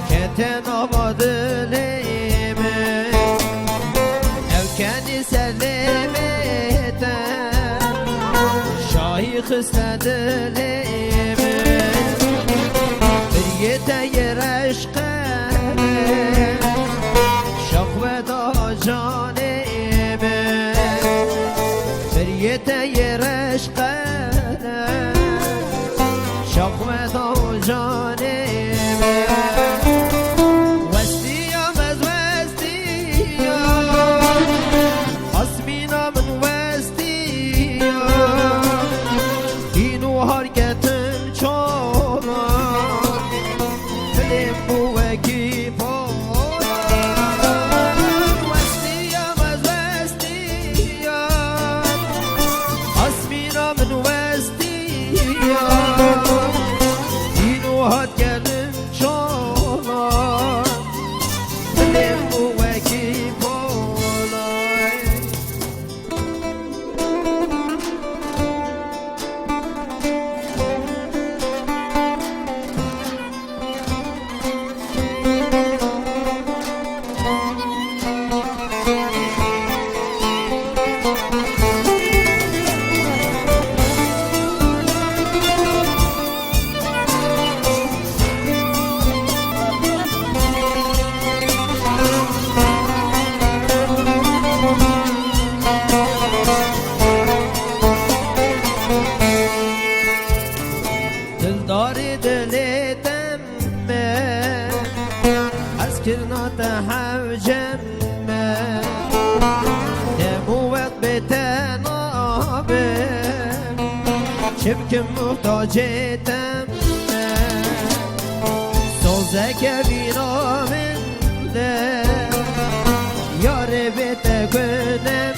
keten abadılıyım ev kendi sellemeten şahi kıstediliyim bir yeteyir aşkı şakveda canım bir yeteyir aşkı şakveda canım وستيام از وستيام اسمینا من وستيام اینو حرکتم چانا فلم بوکی پارم وستيام از وستيام اسمینا من وستيام اینو حرکتم چانا فلم بوکی پارم دلداری دلیتم از کرنات حوجم دموت به تنابم شبکم محتاجتم سوزک بیرامن یار بیت کنم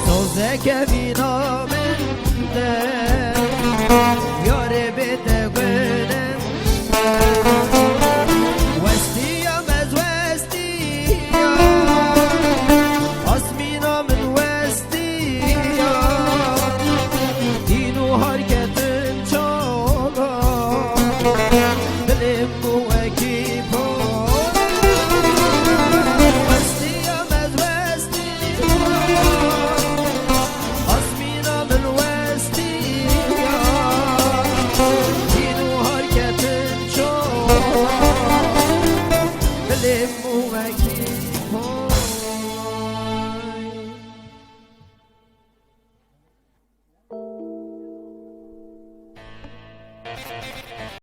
سوزک بیرامن یار بیت کنم وستیام از وستیام اسمینا من وستیام اینو حرکتم چالا دلم بوکی پارم وستیام از وستیام اسمینا من وستیام اینو حرکتم چالا دلم بوکی